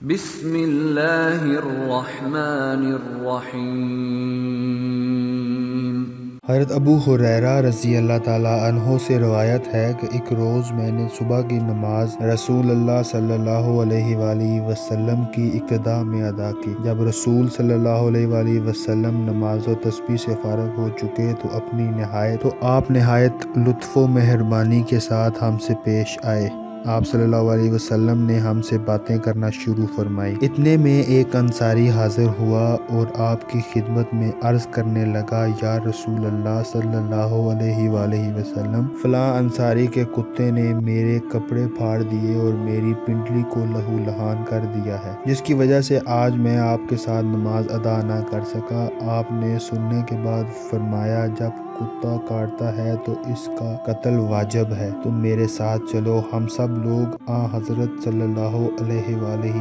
बिस्मिल्लाहिर्रहमानिर्रहीम। हज़रत अबू हुरैरा रज़ी अल्लाह ताला अन्हो से रवायत है कि एक रोज़ मैंने सुबह की नमाज रसूल अल्लाह सल्लल्लाहु अलैहि वसल्लम की इब्तिदा में अदा की। जब रसूल सल्लल्लाहु अलैहि वसल्लम नमाज व तस्बीह से फ़ारिग हो चुके तो आप नहायत लुत्फ़ व मेहरबानी के साथ हमसे पेश आए। आप सल्लल्लाहु अलैहि वसल्लम ने हमसे बातें करना शुरू फरमाई। इतने में एक अंसारी हाजिर हुआ और आपकी खिदमत में अर्ज़ करने लगा, या रसूल अल्लाह सल्लल्लाहु अलैहि वसल्लम, फ़लाँ अंसारी के कुत्ते ने मेरे कपड़े फाड़ दिए और मेरी पिंडली को लहू लहान कर दिया है, जिसकी वजह से आज मैं आपके साथ नमाज अदा न कर सका। आपने सुनने के बाद फरमाया, जब कुत्ता काटता है तो इसका कत्ल वाजिब है, तुम मेरे साथ चलो। हम सब लोग हज़रत सल्लल्लाहु अलैहि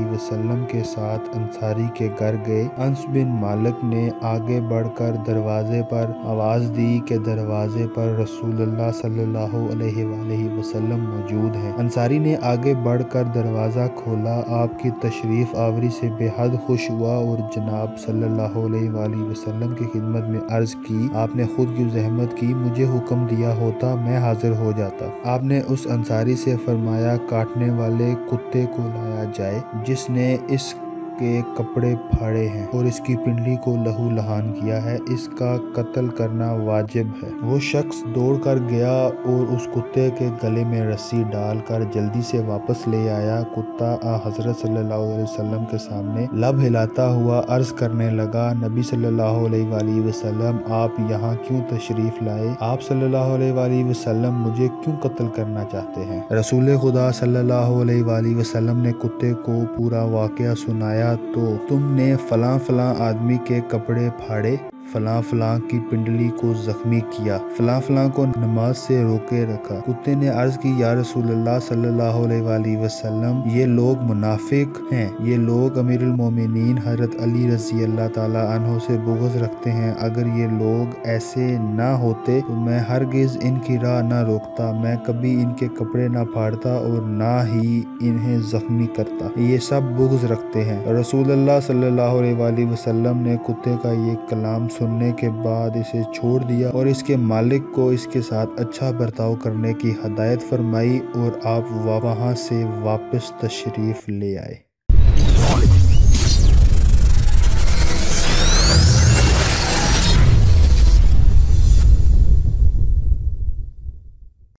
वसल्लम के साथ अंसारी के घर गए। अनस बिन मालिक ने आगे बढ़कर दरवाजे पर आवाज़ दी कि दरवाजे पर रसूलुल्लाह सल्लल्लाहु अलैहि वसल्लम मौजूद हैं। अंसारी ने आगे बढ़कर दरवाज़ा खोला, आपकी तशरीफ़ आवरी से बेहद खुश हुआ और जनाब सल्लल्लाहु अलैहि वसल्लम की खिदमत में अर्ज़ की। आपने खुद की ज़हमत की, मुझे हुक्म दिया होता मैं हाजिर हो जाता। आपने उस अंसारी से फरमाया, काटने वाले कुत्ते को लाया जाए जिसने इसके कपड़े फाड़े हैं और इसकी पिंडली को लहू लहान किया है, इसका कत्ल करना वाजिब है। वो शख्स दौड़ कर गया और उस कुत्ते के गले में रस्सी डालकर जल्दी से वापस ले आया। कुत्ता हज़रत सल्लल्लाहु अलैहि वसल्लम के सामने लब हिलाता हुआ अर्ज करने लगा, नबी सल्लल्लाहु अलैहि वसल्लम, आप यहाँ क्यों तशरीफ लाए? आप सल्लल्लाहु अलैहि वसल्लम मुझे क्यों कत्ल करना चाहते हैं? रसूल खुदा सल्लल्लाहु अलैहि वसल्लम ने कुत्ते को पूरा वाक़या सुनाया तो तुमने फलां फलां आदमी के कपड़े फाड़े, फलां फलां की पिंडली को जख्मी किया, फलां फलां को नमाज से रोके रखा। कुत्ते ने अर्ज की, या रसूलल्लाह सल्लल्लाहु अलैहि वसल्लम, ये लोग मुनाफिक हैं, ये लोग अमीरुल मोमिनीन हज़रत अली रज़ी अल्लाह ताला अन्हो से बुग़्ज़ रखते हैं। अगर ये लोग ऐसे ना होते तो मैं हरगिज़ इनकी राह ना रोकता, मैं कभी इनके कपड़े ना फाड़ता और ना ही इन्हें जख्मी करता। ये सब बुग़्ज़ रखते हैं। रसूलुल्लाह सल्लल्लाहु अलैहि वसल्लम ने कुत्ते का ये कलाम सुनने के बाद इसे छोड़ दिया और इसके मालिक को इसके साथ अच्छा बर्ताव करने की हदायत फरमाई और आप वहाँ से वापस तशरीफ ले आए।